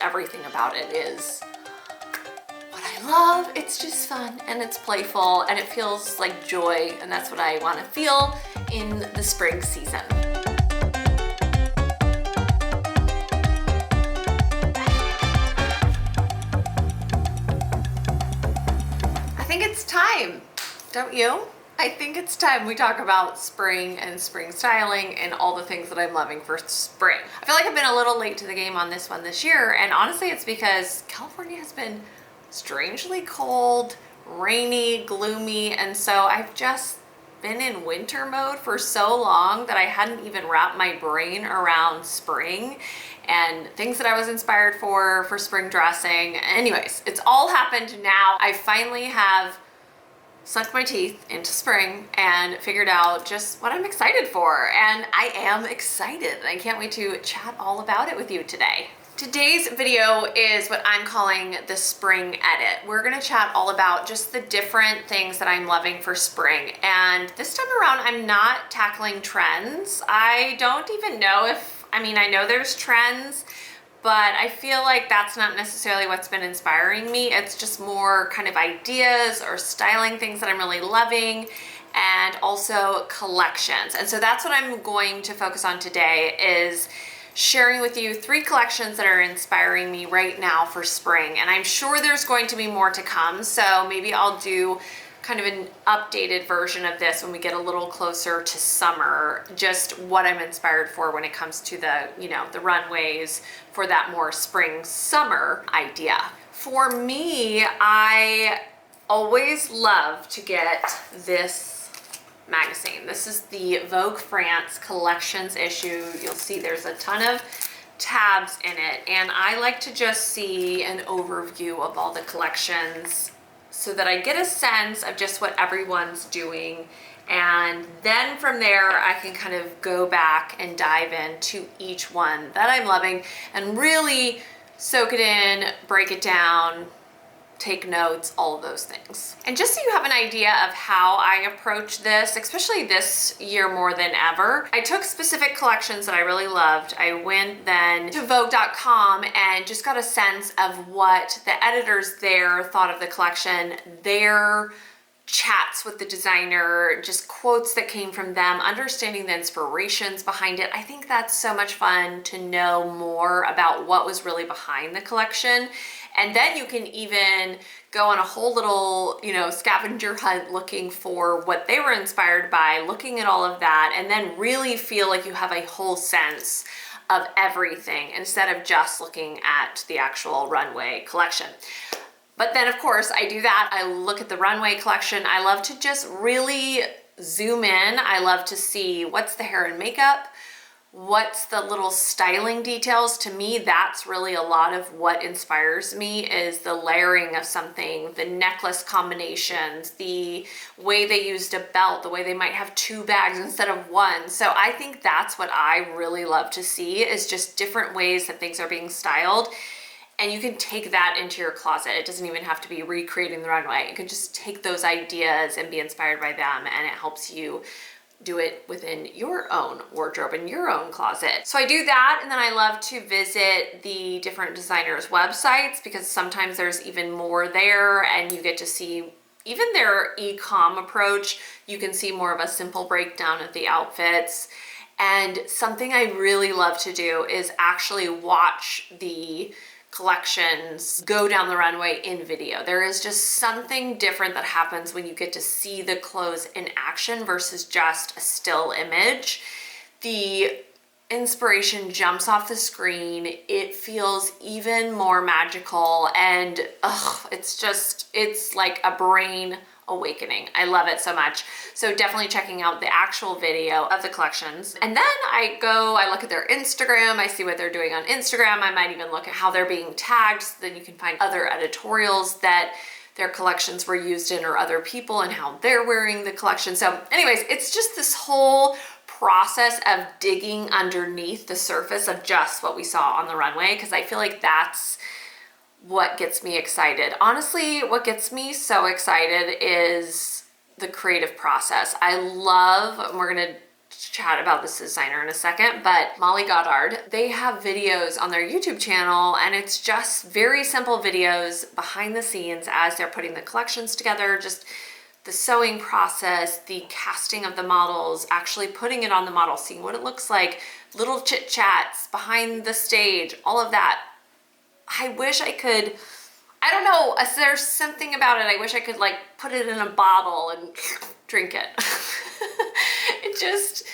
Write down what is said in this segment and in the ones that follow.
everything about it is what I love. It's just fun and it's playful and it feels like joy, and that's what I want to feel in the spring season. I think it's time, don't you? I think it's time we talk about spring and spring styling and all the things that I'm loving for spring. I feel like I've been a little late to the game on this one this year, and honestly it's because California has been strangely cold, rainy, gloomy, and so I've just been in winter mode for so long that I hadn't even wrapped my brain around spring and things that I was inspired for spring dressing. Anyways, it's all happened now. I finally have sunk my teeth into spring and figured out just what I'm excited for, and I am excited. I can't wait to chat all about it with you today. Today's video is what I'm calling the spring edit. We're gonna chat all about just the different things that I'm loving for spring, and this time around I'm not tackling trends. I don't even know if, I know there's trends, but I feel like that's not necessarily what's been inspiring me. It's just more kind of ideas or styling things that I'm really loving, and also collections. And so that's what I'm going to focus on today, is sharing with you 3 collections that are inspiring me right now for spring. And I'm sure there's going to be more to come, so maybe I'll do kind of an updated version of this when we get a little closer to summer, just what I'm inspired for when it comes to the, the runways for that more spring summer idea. For me, I always love to get this magazine. This is the Vogue France collections issue. You'll see there's a ton of tabs in it, and I like to just see an overview of all the collections so that I get a sense of just what everyone's doing. And then from there, I can kind of go back and dive into each one that I'm loving and really soak it in, break it down, take notes, all of those things. And just so you have an idea of how I approach this, especially this year more than ever, I took specific collections that I really loved. I went then to Vogue.com and just got a sense of what the editors there thought of the collection, their chats with the designer, just quotes that came from them, understanding the inspirations behind it. I think that's so much fun to know more about what was really behind the collection. And then you can even go on a whole little, scavenger hunt looking for what they were inspired by, looking at all of that, and then really feel like you have a whole sense of everything instead of just looking at the actual runway collection. But then of course I do that. I look at the runway collection. I love to just really zoom in. I love to see what's the hair and makeup, what's the little styling details. To me, that's really a lot of what inspires me, is the layering of something, the necklace combinations, the way they used a belt, the way they might have 2 bags instead of 1. So I think that's what I really love to see, is just different ways that things are being styled. And you can take that into your closet. It doesn't even have to be recreating the runway. You can just take those ideas and be inspired by them, and it helps you do it within your own wardrobe and your own closet. So I do that, and then I love to visit the different designers' websites, because sometimes there's even more there, and you get to see even their e-com approach. You can see more of a simple breakdown of the outfits. And something I really love to do is actually watch the collections go down the runway in video. There is just something different that happens when you get to see the clothes in action versus just a still image. The inspiration jumps off the screen. It feels even more magical, and it's like a brain awakening. I love it so much. So definitely checking out the actual video of the collections. And then I look at their Instagram, I see what they're doing on Instagram. I might even look at how they're being tagged, so then you can find other editorials that their collections were used in, or other people and how they're wearing the collection. So anyways, it's just this whole process of digging underneath the surface of just what we saw on the runway, because I feel like that's what gets me excited. Honestly, what gets me so excited is the creative process. I love, and we're gonna chat about this designer in a second, but Molly Goddard, they have videos on their YouTube channel, and it's just very simple videos behind the scenes as they're putting the collections together, just the sewing process, the casting of the models, actually putting it on the model, seeing what it looks like, little chit chats behind the stage, all of that. I wish I could, I don't know, there's something about it. I wish I could like put it in a bottle and drink it. It just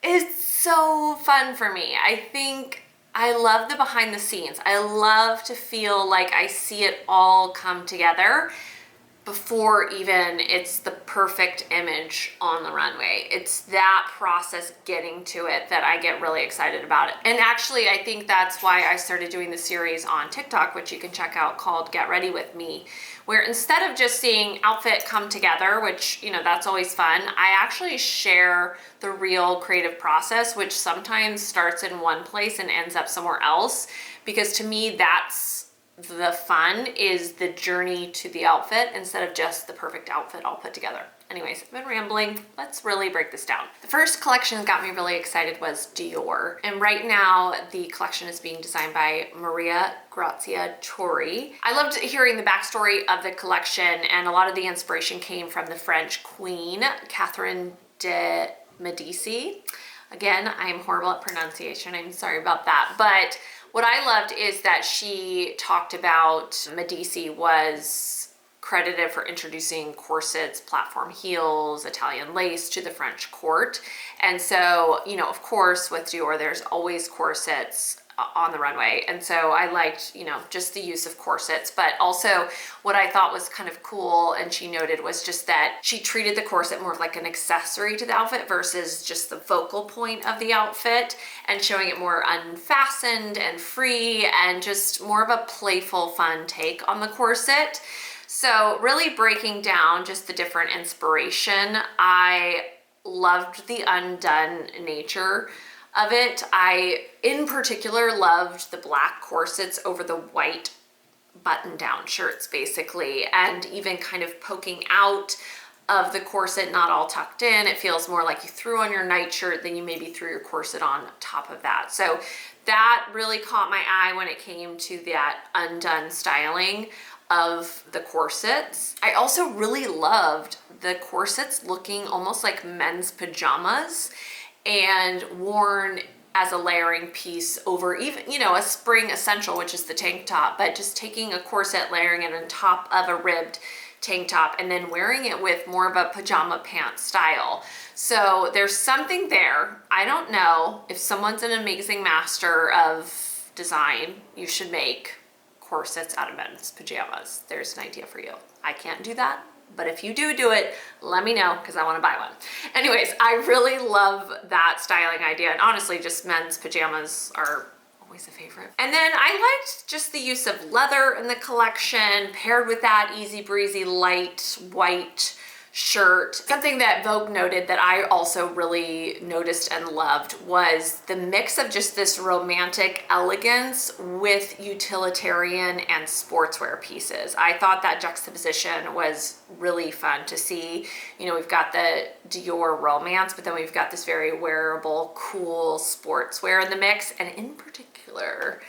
is so fun for me. I think I love the behind the scenes. I love to feel like I see it all come together before even it's the perfect image on the runway. It's that process getting to it that I get really excited about it. And actually, I think that's why I started doing the series on TikTok, which you can check out, called Get Ready With Me, where instead of just seeing outfit come together, which, you know, that's always fun, I actually share the real creative process, which sometimes starts in one place and ends up somewhere else. Because to me, that's the fun, is the journey to the outfit instead of just the perfect outfit all put together. Anyways, I've been rambling. Let's really break this down. The first collection that got me really excited was Dior. And right now the collection is being designed by Maria Grazia Torri. I loved hearing the backstory of the collection, and a lot of the inspiration came from the French queen, Catherine de Medici. Again, I'm horrible at pronunciation. I'm sorry about that. But what I loved is that she talked about Medici was credited for introducing corsets, platform heels, Italian lace to the French court. And so, you know, of course, with Dior, there's always corsets on the runway. And so I liked, you know, just the use of corsets, but also what I thought was kind of cool, and she noted, was just that she treated the corset more like an accessory to the outfit versus just the focal point of the outfit, and showing it more unfastened and free and just more of a playful, fun take on the corset. So really breaking down just the different inspiration. I loved the undone nature of it. I, in particular, loved the black corsets over the white button-down shirts, basically, and even kind of poking out of the corset, not all tucked in. It feels more like you threw on your nightshirt than you maybe threw your corset on top of that. So that really caught my eye when it came to that undone styling of the corsets. I also really loved the corsets looking almost like men's pajamas, and worn as a layering piece over even, you know, a spring essential, which is the tank top, but just taking a corset, layering it on top of a ribbed tank top, and then wearing it with more of a pajama pant style. So there's something there. I don't know, if someone's an amazing master of design, you should make corsets out of men's pajamas. There's an idea for you. I can't do that, but if you do it, let me know, because I want to buy one. Anyways, I really love that styling idea, and honestly, just men's pajamas are always a favorite. And then I liked just the use of leather in the collection, paired with that easy breezy light white shirt. Something that Vogue noted that I also really noticed and loved was the mix of just this romantic elegance with utilitarian and sportswear pieces. I thought that juxtaposition was really fun to see. You know, we've got the Dior romance, but then we've got this very wearable, cool sportswear in the mix. And in particular,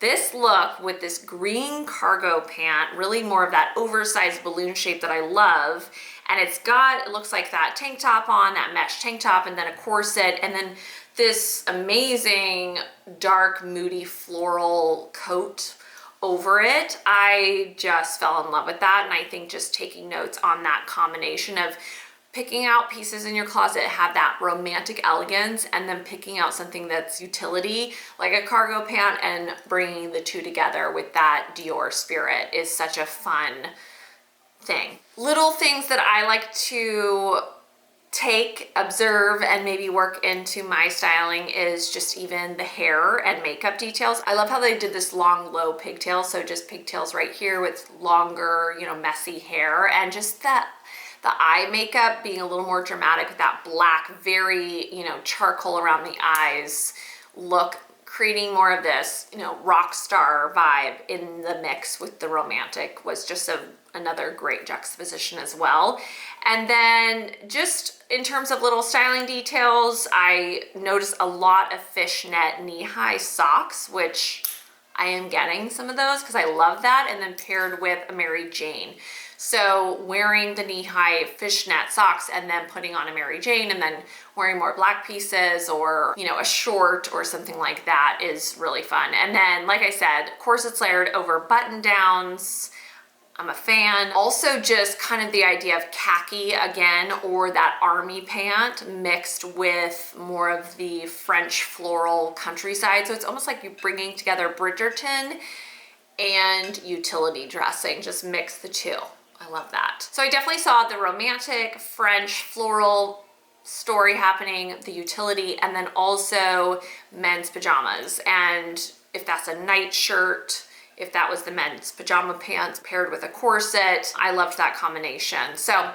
this look with this green cargo pant, really more of that oversized balloon shape that I love. And it's got, it looks like that tank top on, that mesh tank top, and then a corset, and then this amazing dark moody floral coat over it. I just fell in love with that, and I think just taking notes on that combination of picking out pieces in your closet have that romantic elegance, and then picking out something that's utility, like a cargo pant, and bringing the two together with that Dior spirit is such a fun thing. Little things that I like to take, observe, and maybe work into my styling is just even the hair and makeup details. I love how they did this long, low pigtail, so just pigtails right here with longer, you know, messy hair, and just that the eye makeup being a little more dramatic with that black, very, you know, charcoal around the eyes look creating more of this, you know, rock star vibe in the mix with the romantic was just another great juxtaposition as well. And then just in terms of little styling details, I noticed a lot of fishnet knee-high socks, which I am getting some of those because I love that, and then paired with a Mary Jane. So wearing the knee-high fishnet socks and then putting on a Mary Jane and then wearing more black pieces or, you know, a short or something like that is really fun. And then, like I said, corsets layered over button downs. I'm a fan. Also just kind of the idea of khaki again, or that army pant mixed with more of the French floral countryside. So it's almost like you're bringing together Bridgerton and utility dressing, just mix the two. I love that. So I definitely saw the romantic French floral story happening, the utility, and then also men's pajamas. And if that's a night shirt, if that was the men's pajama pants paired with a corset, I loved that combination. So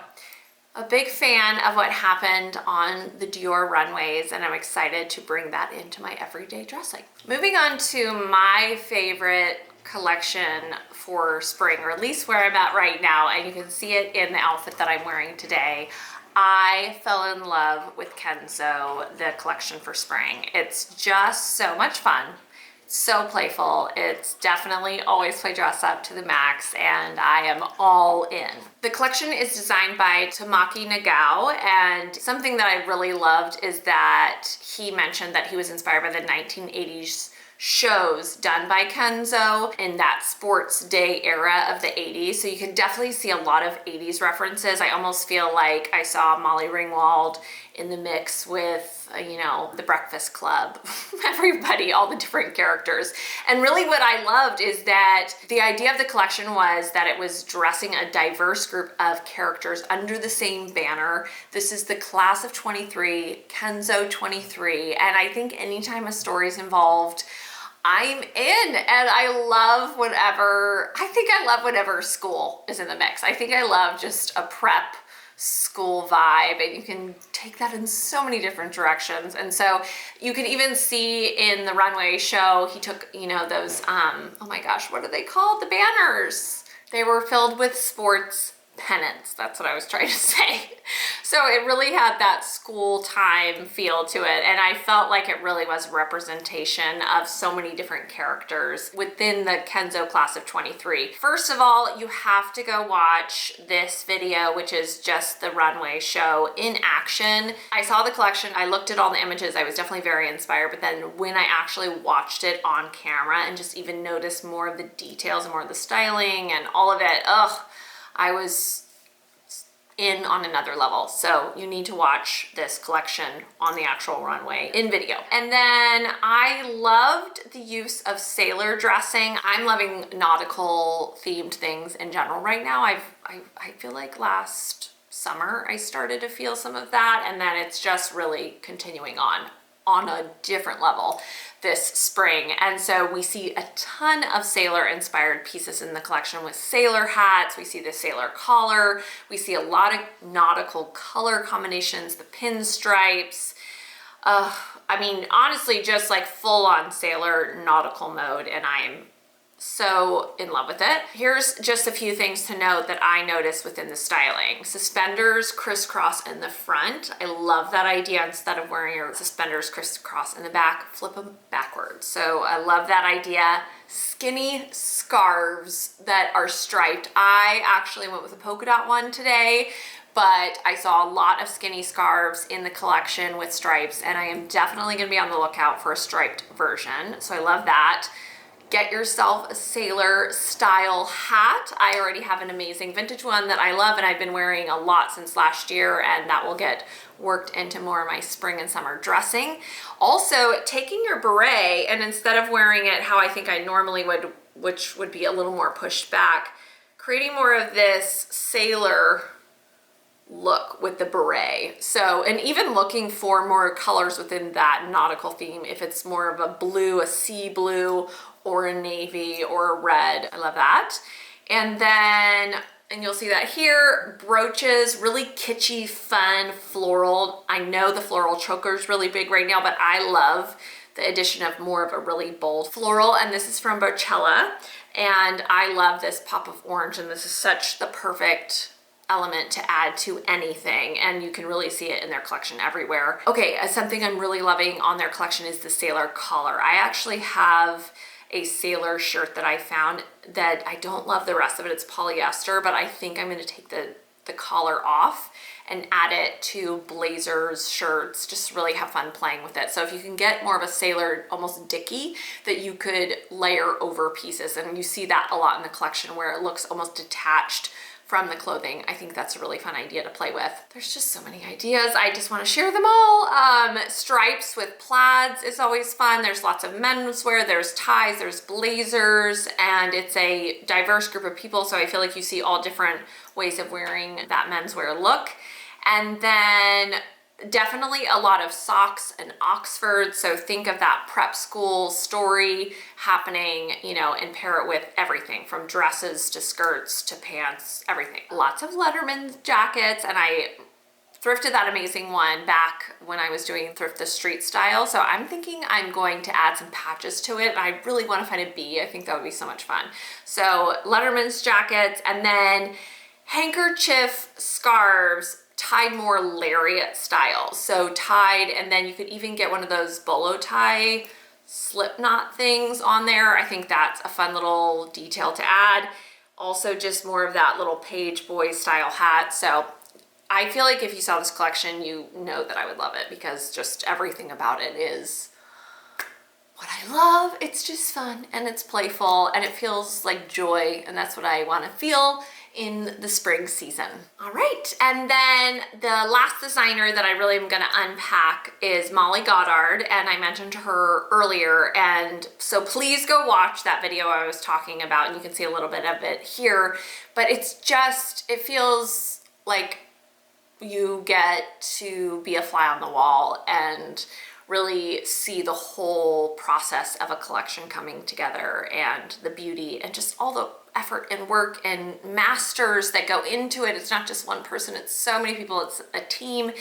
a big fan of what happened on the Dior runways, and I'm excited to bring that into my everyday dressing. Moving on to my favorite collection for spring, or at least where I'm at right now, and you can see it in the outfit that I'm wearing today. I fell in love with Kenzo, the collection for spring. It's just so much fun. So playful. It's definitely always play dress up to the max, and I am all in. The collection is designed by Tamaki Nagao, and something that I really loved is that he mentioned that he was inspired by the 1980s shows done by Kenzo in that sports day era of the 80s. So you can definitely see a lot of 80s references. I almost feel like I saw Molly Ringwald in the mix with, you know, the Breakfast Club, everybody, all the different characters. And really what I loved is that the idea of the collection was that it was dressing a diverse group of characters under the same banner. This is the class of 23, Kenzo 23. And I think anytime a story is involved, I'm in, and I love whatever school is in the mix. I think I love just a prep school vibe, and you can take that in so many different directions. And so you can even see in the runway show, he took, you know, those, oh my gosh, what are they called? The banners. They were filled with sports pennants. That's what I was trying to say. So it really had that school time feel to it, and I felt like it really was representation of so many different characters within the Kenzo class of 23. First of all, you have to go watch this video, which is just the runway show in action. I saw the collection, I looked at all the images, I was definitely very inspired, but then when I actually watched it on camera and just even noticed more of the details and more of the styling and all of it, I was in on another level. So you need to watch this collection on the actual runway in video. And then I loved the use of sailor dressing. I'm loving nautical themed things in general right now. I feel like last summer I started to feel some of that, and then it's just really continuing on a different level this spring. And so we see a ton of sailor inspired pieces in the collection with sailor hats. We see the sailor collar. We see a lot of nautical color combinations, the pinstripes. I mean, honestly, just like full on sailor nautical mode, and I'm so in love with it. Here's just a few things to note that I noticed within the styling. Suspenders crisscross in the front. I love that idea. Instead of wearing your suspenders crisscross in the back, flip them backwards. So I love that idea. Skinny scarves that are striped. I actually went with a polka dot one today, but I saw a lot of skinny scarves in the collection with stripes, and I am definitely gonna be on the lookout for a striped version. So I love that. Get yourself a sailor style hat. I already have an amazing vintage one that I love, and I've been wearing a lot since last year, and that will get worked into more of my spring and summer dressing. Also, taking your beret, and instead of wearing it how I think I normally would, which would be a little more pushed back, creating more of this sailor look with the beret. So, and even looking for more colors within that nautical theme, if it's more of a blue, a sea blue, or a navy, or a red. I love that. And then, and you'll see that here, brooches, really kitschy, fun, floral. I know the floral choker is really big right now, but I love the addition of more of a really bold floral, and this is from Bottega, and I love this pop of orange, and this is such the perfect element to add to anything, and you can really see it in their collection everywhere. Okay, something I'm really loving on their collection is the sailor collar. I actually have a sailor shirt that I found that I don't love the rest of it. It's polyester, but I think I'm going to take the collar off and add it to blazers, shirts, just really have fun playing with it. So if you can get more of a sailor, almost dicky, that you could layer over pieces, and you see that a lot in the collection where it looks almost detached from the clothing. I think that's a really fun idea to play with. There's just so many ideas. I just want to share them all. Stripes with plaids is always fun. There's lots of menswear, there's ties, there's blazers, and it's a diverse group of people, so I feel like you see all different ways of wearing that menswear look. And then definitely a lot of socks and Oxford, so think of that prep school story happening, you know, and pair it with everything from dresses to skirts to pants, everything. Lots of letterman jackets, and I thrifted that amazing one back when I was doing thrift the street style, so I'm thinking I'm going to add some patches to it. I really want to find a bee. I think that would be so much fun. So letterman's jackets, and then handkerchief scarves tied more lariat style. So tied, and then you could even get one of those bolo tie slip knot things on there. I think that's a fun little detail to add. Also just more of that little page boy style hat. So I feel like if you saw this collection, you know that I would love it, because just everything about it is what I love. It's just fun and it's playful and it feels like joy, and that's what I want to feel in the spring season. All right, and then the last designer that I really am gonna unpack is Molly Goddard, and I mentioned her earlier, and so please go watch that video I was talking about, and you can see a little bit of it here, but it's just, it feels like you get to be a fly on the wall and really see the whole process of a collection coming together, and the beauty and just all the effort and work and masters that go into it. It's not just one person, it's so many people, it's a team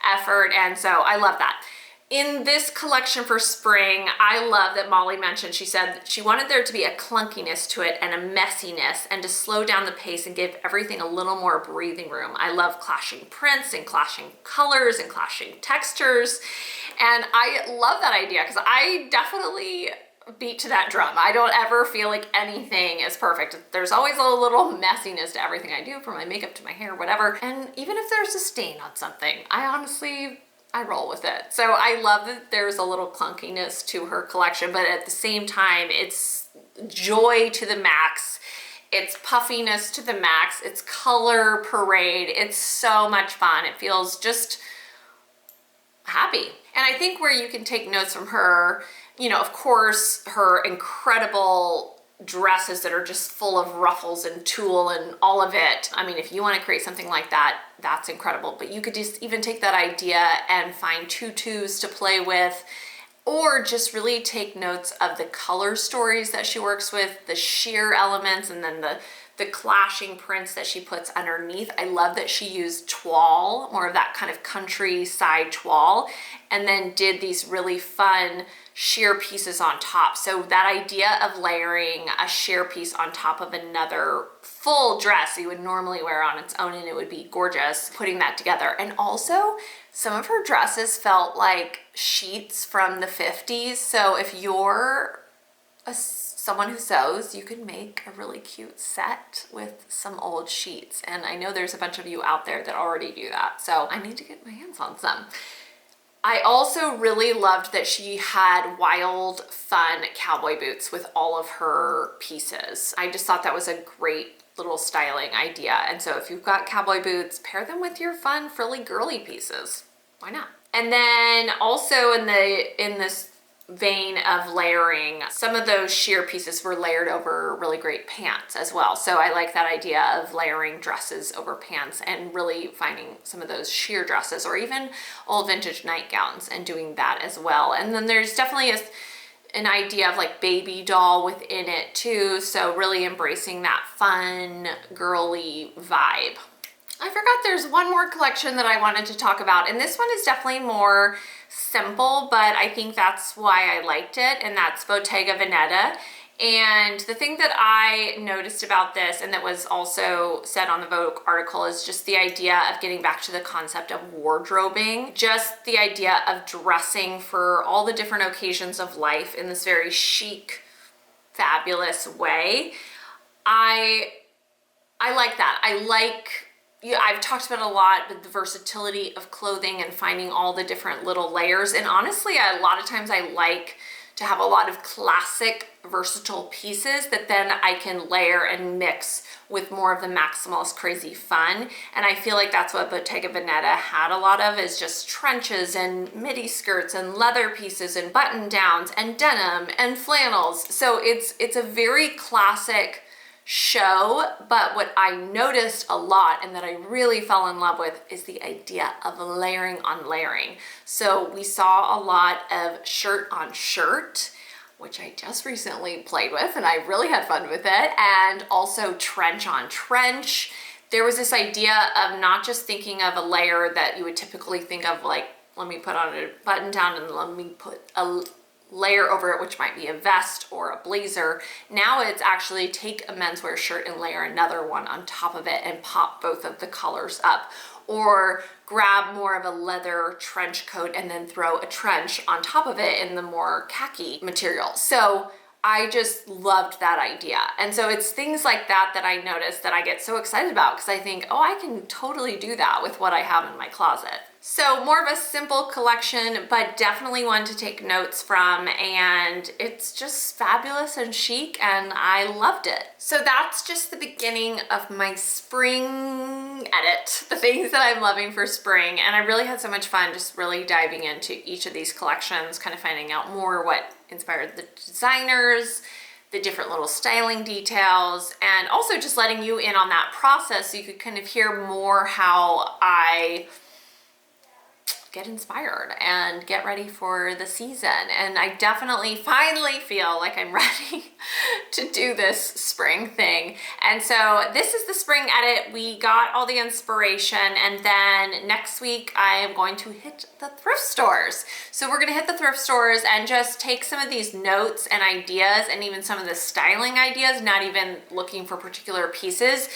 effort, and so I love that. In this collection for spring, I love that Molly mentioned, she said she wanted there to be a clunkiness to it and a messiness, and to slow down the pace and give everything a little more breathing room. I love clashing prints and clashing colors and clashing textures, and I love that idea because I definitely beat to that drum. I don't ever feel like anything is perfect. There's always a little messiness to everything I do, from my makeup to my hair, whatever. And even if there's a stain on something, I roll with it. So I love that there's a little clunkiness to her collection, but at the same time, it's joy to the max. It's puffiness to the max. It's color parade. It's so much fun. It feels just happy. And I think where you can take notes from her, you know, of course, her incredible dresses that are just full of ruffles and tulle and all of it. I mean, if you want to create something like that, that's incredible. But you could just even take that idea and find tutus to play with, or just really take notes of the color stories that she works with, the sheer elements, and then the clashing prints that she puts underneath. I love that she used toile, more of that kind of countryside toile, and then did these really fun sheer pieces on top. So that idea of layering a sheer piece on top of another full dress you would normally wear on its own, and it would be gorgeous, putting that together. And also, some of her dresses felt like sheets from the 50s. So if you're someone who sews, you could make a really cute set with some old sheets. And I know there's a bunch of you out there that already do that, so I need to get my hands on some. I also really loved that she had wild, fun cowboy boots with all of her pieces. I just thought that was a great little styling idea. And so if you've got cowboy boots, pair them with your fun, frilly, girly pieces. Why not? And then also in this vein of layering, some of those sheer pieces were layered over really great pants as well. So I like that idea of layering dresses over pants and really finding some of those sheer dresses, or even old vintage nightgowns, and doing that as well. And then there's definitely an idea of like baby doll within it too. So really embracing that fun, girly vibe. I forgot there's one more collection that I wanted to talk about, and this one is definitely more simple, but I think that's why I liked it, and that's Bottega Veneta. And the thing that I noticed about this, and that was also said on the Vogue article, is just the idea of getting back to the concept of wardrobing, just the idea of dressing for all the different occasions of life in this very chic, fabulous way. I like that. I've talked about a lot, but the versatility of clothing and finding all the different little layers. And honestly, a lot of times I like to have a lot of classic, versatile pieces that then I can layer and mix with more of the maximalist crazy fun. And I feel like that's what Bottega Veneta had a lot of, is just trenches and midi skirts and leather pieces and button downs and denim and flannels. So it's a very classic show, but what I noticed a lot and that I really fell in love with is the idea of layering on layering. So we saw a lot of shirt on shirt, which I just recently played with and I really had fun with it, and also trench on trench. There was this idea of not just thinking of a layer that you would typically think of, like, let me put on a button down and let me put a layer over it, which might be a vest or a blazer. Now it's actually take a menswear shirt and layer another one on top of it and pop both of the colors up, or grab more of a leather trench coat and then throw a trench on top of it in the more khaki material. So I just loved that idea. And so it's things like that that I noticed that I get so excited about, because I think, oh, I can totally do that with what I have in my closet. So more of a simple collection, but definitely one to take notes from, and it's just fabulous and chic, and I loved it. So that's just the beginning of my spring edit, the things that I'm loving for spring, and I really had so much fun just really diving into each of these collections, kind of finding out more what inspired the designers, the different little styling details, and also just letting you in on that process so you could kind of hear more how I get inspired and get ready for the season. And I definitely finally feel like I'm ready to do this spring thing. And so this is the spring edit. We got all the inspiration, and then next week I am going to hit the thrift stores. So we're gonna hit the thrift stores and just take some of these notes and ideas, and even some of the styling ideas, not even looking for particular pieces,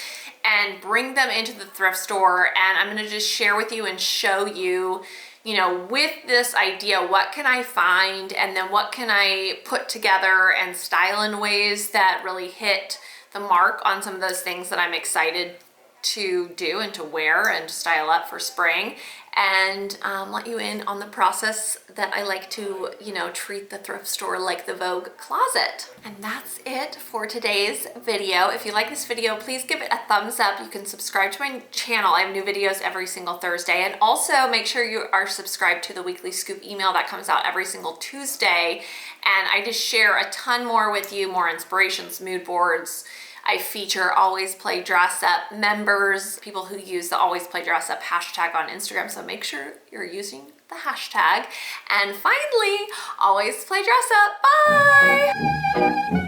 and bring them into the thrift store. And I'm gonna just share with you and show you, you know, with this idea, what can I find, and then what can I put together and style in ways that really hit the mark on some of those things that I'm excited to do and to wear and to style up for spring, and let you in on the process that I like to, you know, treat the thrift store like the Vogue closet. And that's it for today's video. If you like this video, please give it a thumbs up. You can subscribe to my channel. I have new videos every single Thursday, and also make sure you are subscribed to the weekly scoop email that comes out every single Tuesday. And I just share a ton more with you, more inspirations, mood boards. I feature Always Play Dress Up members, people who use the Always Play Dress Up hashtag on Instagram, so make sure you're using the hashtag. And finally, always play dress up. Bye!